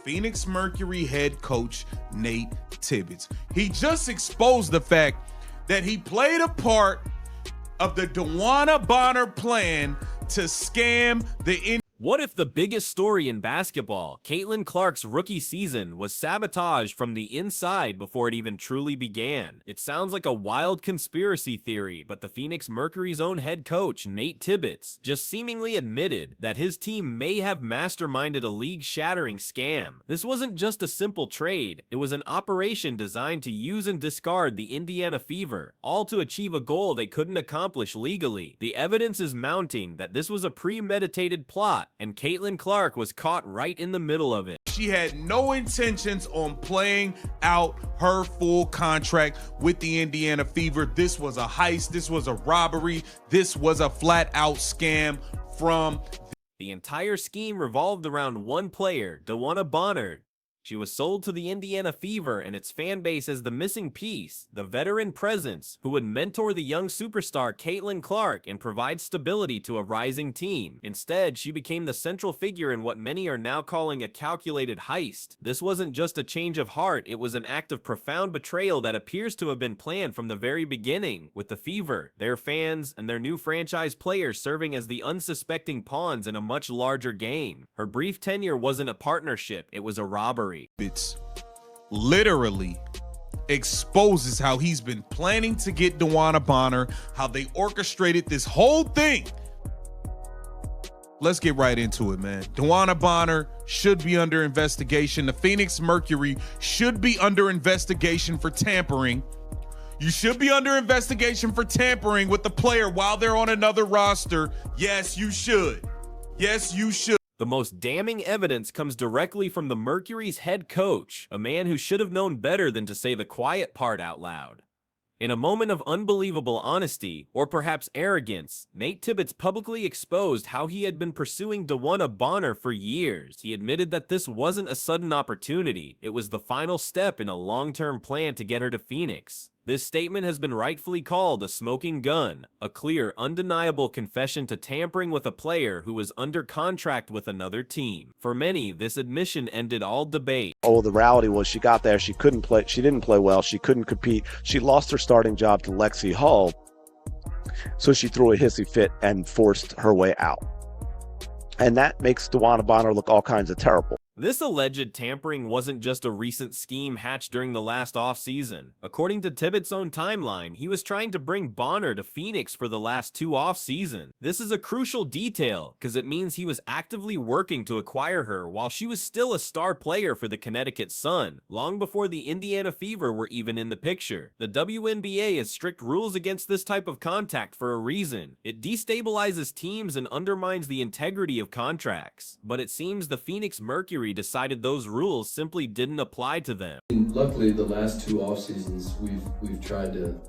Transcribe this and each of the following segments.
Phoenix Mercury head coach Nate Tibbetts. He just exposed the fact that he played a part of the DeWanna Bonner plan to scam the What if the biggest story in basketball, Caitlin Clark's rookie season, was sabotaged from the inside before it even truly began? It sounds like a wild conspiracy theory, but the Phoenix Mercury's own head coach, Nate Tibbetts, just seemingly admitted that his team may have masterminded a league-shattering scam. This wasn't just a simple trade, it was an operation designed to use and discard the Indiana Fever, all to achieve a goal they couldn't accomplish legally. The evidence is mounting that this was a premeditated plot, and Caitlin Clark was caught right in the middle of it. She had no intentions on playing out her full contract with the Indiana Fever. This was a heist. This was a robbery. This was a flat-out scam from the entire scheme revolved around one player, DeWanna Bonner. She was sold to the Indiana Fever and its fan base as the missing piece, the veteran presence who would mentor the young superstar Caitlin Clark and provide stability to a rising team. Instead, she became the central figure in what many are now calling a calculated heist. This wasn't just a change of heart, it was an act of profound betrayal that appears to have been planned from the very beginning, with the Fever, their fans, and their new franchise players serving as the unsuspecting pawns in a much larger game. Her brief tenure wasn't a partnership, it was a robbery. It's literally exposes how he's been planning to get DeWanna Bonner, how they orchestrated this whole thing. Let's get right into it, man. DeWanna Bonner should be under investigation. The Phoenix Mercury should be under investigation for tampering. You should be under investigation for tampering with the player while they're on another roster. Yes, you should. Yes, you should. The most damning evidence comes directly from the Mercury's head coach, a man who should have known better than to say the quiet part out loud. In a moment of unbelievable honesty, or perhaps arrogance, Nate Tibbetts publicly exposed how he had been pursuing DeWanna Bonner for years. He admitted that this wasn't a sudden opportunity, it was the final step in a long-term plan to get her to Phoenix. This statement has been rightfully called a smoking gun, a clear, undeniable confession to tampering with a player who was under contract with another team. For many, this admission ended all debate. Oh, the reality was she got there, she couldn't play, she didn't play well, she couldn't compete, she lost her starting job to Lexi Hull, so she threw a hissy fit and forced her way out. And that makes DeWanna Bonner look all kinds of terrible. This alleged tampering wasn't just a recent scheme hatched during the last offseason. According to Tibbetts' own timeline, he was trying to bring Bonner to Phoenix for the last 2 off-seasons. This is a crucial detail, because it means he was actively working to acquire her while she was still a star player for the Connecticut Sun, long before the Indiana Fever were even in the picture. The WNBA has strict rules against this type of contact for a reason. It destabilizes teams and undermines the integrity of contracts. But it seems the Phoenix Mercury decided those rules simply didn't apply to them. Luckily, the last 2 off seasons, we've tried to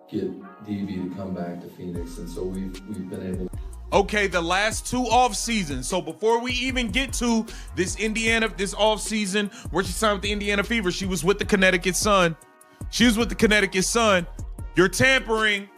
get DB to come back to Phoenix, and so we've been able. Okay, the last 2 off seasons. So before we even get to this off season where she signed with the Indiana Fever, she was with the Connecticut Sun. She was with the Connecticut Sun. You're tampering,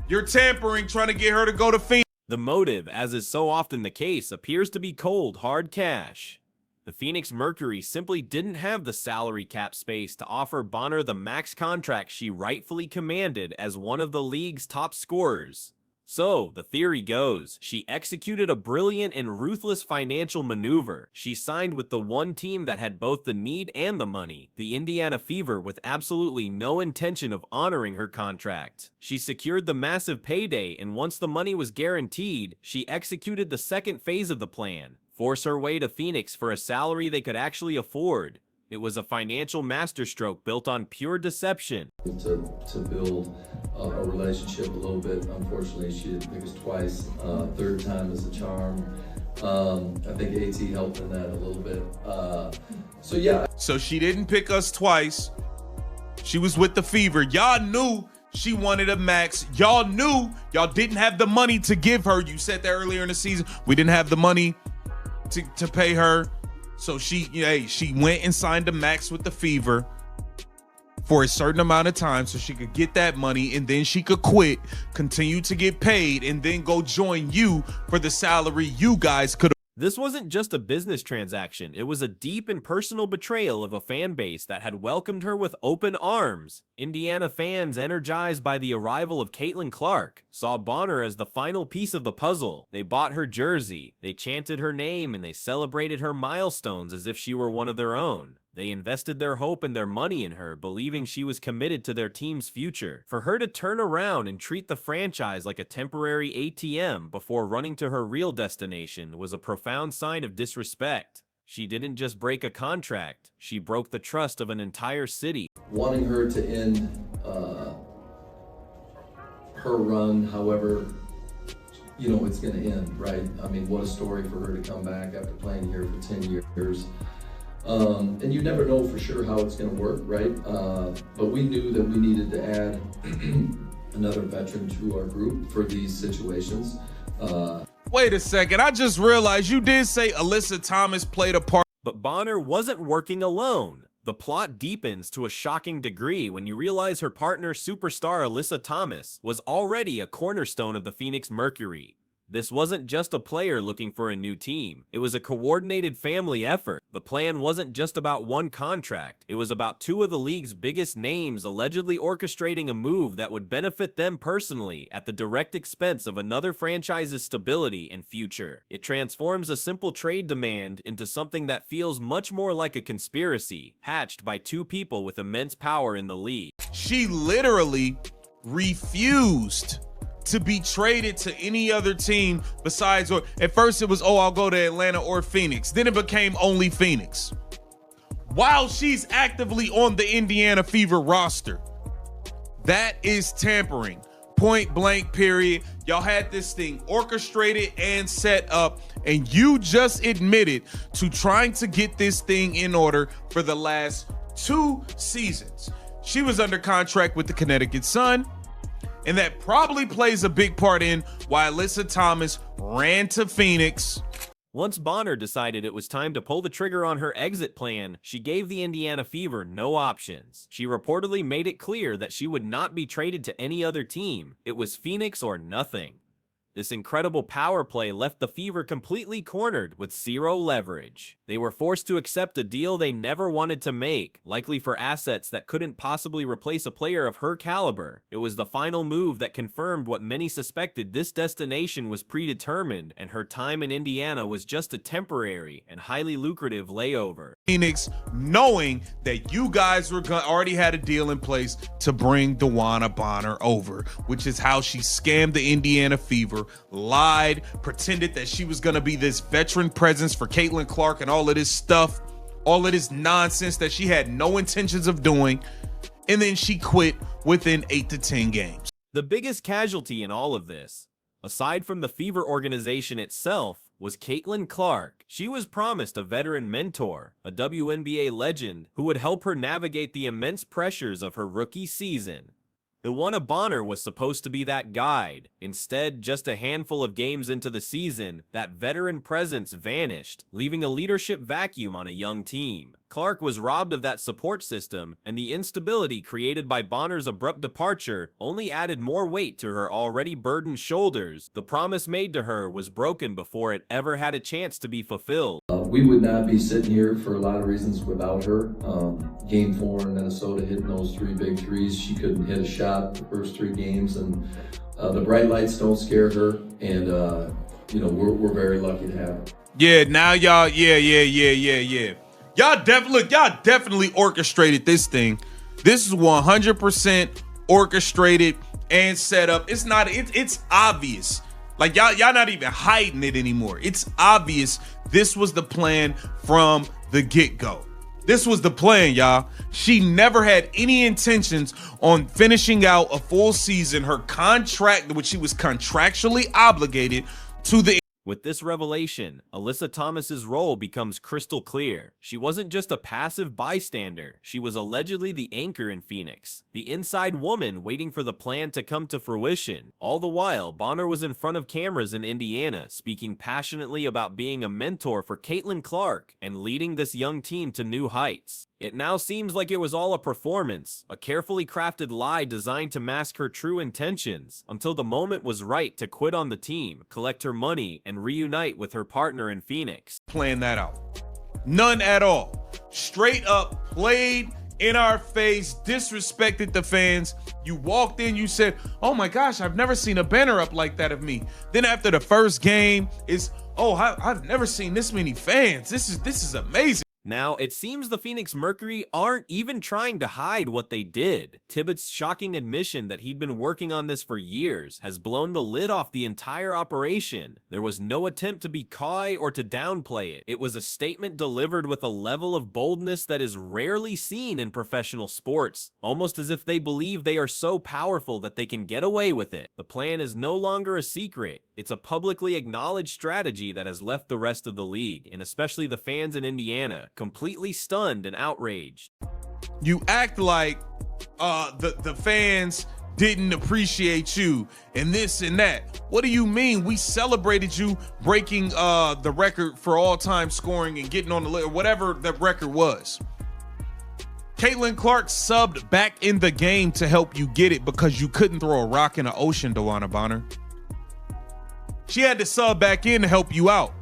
trying to get her to go to Phoenix. The motive, as is so often the case, appears to be cold, hard cash. The Phoenix Mercury simply didn't have the salary cap space to offer Bonner the max contract she rightfully commanded as one of the league's top scorers. So, the theory goes, she executed a brilliant and ruthless financial maneuver. She signed with the one team that had both the need and the money, the Indiana Fever, with absolutely no intention of honoring her contract. She secured the massive payday, and once the money was guaranteed, she executed the second phase of the plan, force her way to Phoenix for a salary they could actually afford. It was a financial masterstroke built on pure deception. To build a relationship a little bit. Unfortunately, she didn't pick us twice. Third time is a charm. I think AT helped in that a little bit. So yeah. So she didn't pick us twice. She was with the Fever. Y'all knew she wanted a max. Y'all knew y'all didn't have the money to give her. You said that earlier in the season. We didn't have the money to pay her. So she went and signed a max with the Fever for a certain amount of time so she could get that money, and then she could quit, continue to get paid, and then go join you for the salary you guys could have. This wasn't just a business transaction, it was a deep and personal betrayal of a fan base that had welcomed her with open arms. Indiana fans, energized by the arrival of Caitlin Clark, saw Bonner as the final piece of the puzzle. They bought her jersey, they chanted her name, and they celebrated her milestones as if she were one of their own. They invested their hope and their money in her, believing she was committed to their team's future. For her to turn around and treat the franchise like a temporary ATM before running to her real destination was a profound sign of disrespect. She didn't just break a contract, she broke the trust of an entire city. Wanting her to end her run, however, it's going to end, right? I mean, what a story for her to come back after playing here for 10 years. And you never know for sure how it's going to work, right? But we knew that we needed to add another veteran to our group for these situations. Wait a second, I just realized you did say Alyssa Thomas played a part. But Bonner wasn't working alone. The plot deepens to a shocking degree when you realize her partner, superstar Alyssa Thomas, was already a cornerstone of the Phoenix Mercury. This wasn't just a player looking for a new team. It was a coordinated family effort. The plan wasn't just about one contract. It was about two of the league's biggest names allegedly orchestrating a move that would benefit them personally at the direct expense of another franchise's stability and future. It transforms a simple trade demand into something that feels much more like a conspiracy, hatched by two people with immense power in the league. She literally refused to be traded to any other team besides, or at first it was, oh, I'll go to Atlanta or Phoenix. Then it became only Phoenix. While she's actively on the Indiana Fever roster. That is tampering. Point blank, period. Y'all had this thing orchestrated and set up, and you just admitted to trying to get this thing in order for the last 2 seasons. She was under contract with the Connecticut Sun, and that probably plays a big part in why Alyssa Thomas ran to Phoenix. Once Bonner decided it was time to pull the trigger on her exit plan, she gave the Indiana Fever no options. She reportedly made it clear that she would not be traded to any other team. It was Phoenix or nothing. This incredible power play left the Fever completely cornered with zero leverage. They were forced to accept a deal they never wanted to make, likely for assets that couldn't possibly replace a player of her caliber. It was the final move that confirmed what many suspected: this destination was predetermined, and her time in Indiana was just a temporary and highly lucrative layover. Phoenix, knowing that you guys were already had a deal in place to bring DeWanna Bonner over, which is how she scammed the Indiana Fever, lied, pretended that she was going to be this veteran presence for Caitlin Clark and all of this stuff, all of this nonsense that she had no intentions of doing, and then she quit within 8 to 10 games. The biggest casualty in all of this, aside from the Fever organization itself, was Caitlin Clark. She was promised a veteran mentor, a WNBA legend who would help her navigate the immense pressures of her rookie season. DeWanna Bonner was supposed to be that guide. Instead, just a handful of games into the season, that veteran presence vanished, leaving a leadership vacuum on a young team. Clark was robbed of that support system, and the instability created by Bonner's abrupt departure only added more weight to her already burdened shoulders. The promise made to her was broken before it ever had a chance to be fulfilled. We would not be sitting here for a lot of reasons without her. Game 4 in Minnesota, hitting those 3 big threes. She couldn't hit a shot the first 3 games, and the bright lights don't scare her, and we're very lucky to have her. Yeah, now y'all, yeah. Y'all definitely orchestrated this thing. This is 100% orchestrated and set up. It's not, it's obvious. Like y'all not even hiding it anymore. It's obvious this was the plan from the get-go. This was the plan, y'all. She never had any intentions on finishing out a full season. Her contract, which she was contractually obligated to the. With this revelation, Alyssa Thomas's role becomes crystal clear. She wasn't just a passive bystander. She was allegedly the anchor in Phoenix, the inside woman waiting for the plan to come to fruition. All the while, Bonner was in front of cameras in Indiana, speaking passionately about being a mentor for Caitlin Clark and leading this young team to new heights. It now seems like it was all a performance, a carefully crafted lie designed to mask her true intentions, until the moment was right to quit on the team, collect her money, and reunite with her partner in Phoenix. Playing that out. None at all. Straight up played in our face, disrespected the fans. You walked in, you said, oh my gosh, I've never seen a banner up like that of me. Then after the first game, it's, oh, I've never seen this many fans. This is amazing. Now, it seems the Phoenix Mercury aren't even trying to hide what they did. Tibbetts' shocking admission that he'd been working on this for years has blown the lid off the entire operation. There was no attempt to be coy or to downplay it. It was a statement delivered with a level of boldness that is rarely seen in professional sports, almost as if they believe they are so powerful that they can get away with it. The plan is no longer a secret. It's a publicly acknowledged strategy that has left the rest of the league, and especially the fans in Indiana, completely stunned and outraged. You act like the fans didn't appreciate you and this and that. What do you mean? We celebrated you breaking the record for all-time scoring and getting on the list, whatever the record was. Caitlin Clark subbed back in the game to help you get it because you couldn't throw a rock in the ocean, DeWanna Bonner. She had to sub back in to help you out.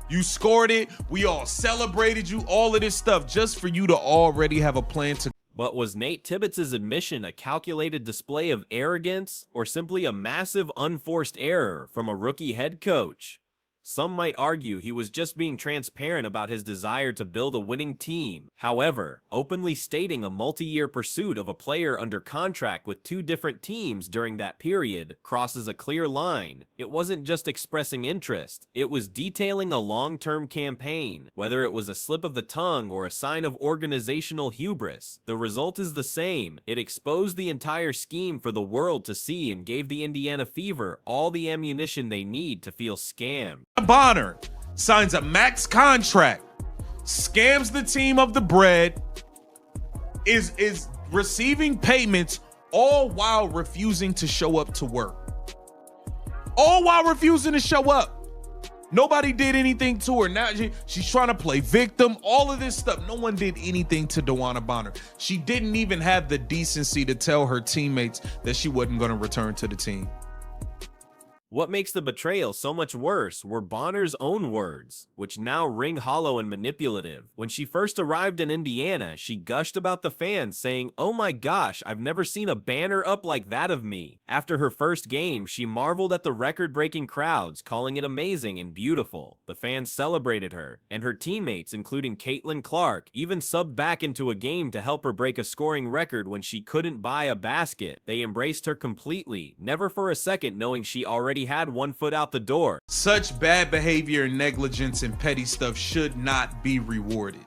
You scored it. We all celebrated you. All of this stuff just for you to already have a plan to. But was Nate Tibbetts' admission a calculated display of arrogance or simply a massive unforced error from a rookie head coach? Some might argue he was just being transparent about his desire to build a winning team. However, openly stating a multi-year pursuit of a player under contract with two different teams during that period crosses a clear line. It wasn't just expressing interest, it was detailing a long-term campaign. Whether it was a slip of the tongue or a sign of organizational hubris, the result is the same. It exposed the entire scheme for the world to see and gave the Indiana Fever all the ammunition they need to feel scammed. Bonner signs a max contract, scams the team of the bread, is receiving payments, all while refusing to show up to work. All while refusing to show up. Nobody did anything to her. Now she's trying to play victim, all of this stuff. No one did anything to DeWanna Bonner. She didn't even have the decency to tell her teammates that she wasn't going to return to the team. What makes the betrayal so much worse were Bonner's own words, which now ring hollow and manipulative. When she first arrived in Indiana, she gushed about the fans, saying, "Oh my gosh, I've never seen a banner up like that of me." After her first game, she marveled at the record-breaking crowds, calling it amazing and beautiful. The fans celebrated her, and her teammates, including Caitlin Clark, even subbed back into a game to help her break a scoring record when she couldn't buy a basket. They embraced her completely, never for a second knowing she already had one foot out the door. Such bad behavior and negligence and petty stuff should not be rewarded.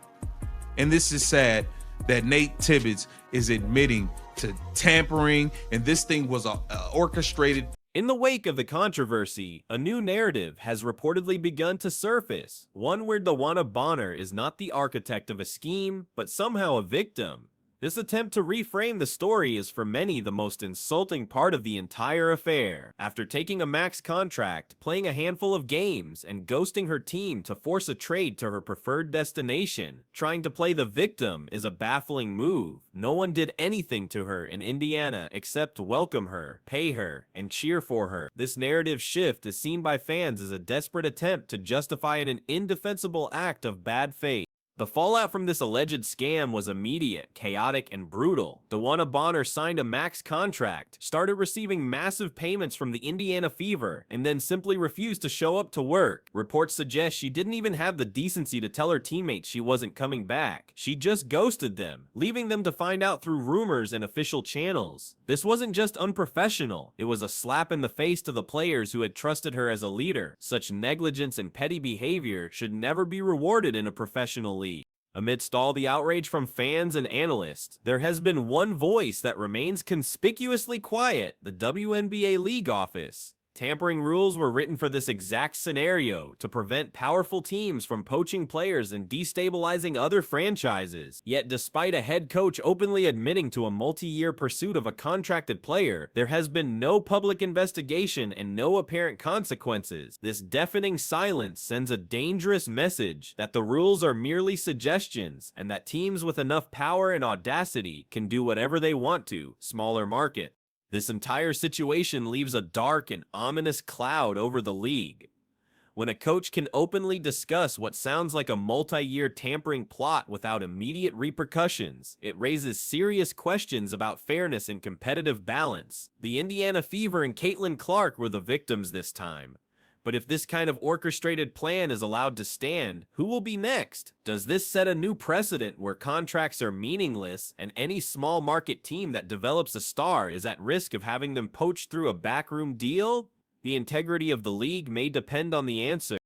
And this is sad that Nate Tibbetts is admitting to tampering, and this thing was orchestrated. In the wake of the controversy, a new narrative has reportedly begun to surface, one where DeWanna Bonner is not the architect of a scheme, but somehow a victim. This attempt to reframe the story is for many the most insulting part of the entire affair. After taking a max contract, playing a handful of games, and ghosting her team to force a trade to her preferred destination, trying to play the victim is a baffling move. No one did anything to her in Indiana except welcome her, pay her, and cheer for her. This narrative shift is seen by fans as a desperate attempt to justify an indefensible act of bad faith. The fallout from this alleged scam was immediate, chaotic, and brutal. DeWanna Bonner signed a max contract, started receiving massive payments from the Indiana Fever, and then simply refused to show up to work. Reports suggest she didn't even have the decency to tell her teammates she wasn't coming back. She just ghosted them, leaving them to find out through rumors and official channels. This wasn't just unprofessional, it was a slap in the face to the players who had trusted her as a leader. Such negligence and petty behavior should never be rewarded in a professional league. Amidst all the outrage from fans and analysts, there has been one voice that remains conspicuously quiet: the WNBA league office. Tampering rules were written for this exact scenario, to prevent powerful teams from poaching players and destabilizing other franchises. Yet despite a head coach openly admitting to a multi-year pursuit of a contracted player, there has been no public investigation and no apparent consequences. This deafening silence sends a dangerous message that the rules are merely suggestions and that teams with enough power and audacity can do whatever they want to. Smaller market. This entire situation leaves a dark and ominous cloud over the league. When a coach can openly discuss what sounds like a multi-year tampering plot without immediate repercussions, it raises serious questions about fairness and competitive balance. The Indiana Fever and Caitlin Clark were the victims this time. But if this kind of orchestrated plan is allowed to stand, who will be next? Does this set a new precedent where contracts are meaningless and any small market team that develops a star is at risk of having them poached through a backroom deal? The integrity of the league may depend on the answer.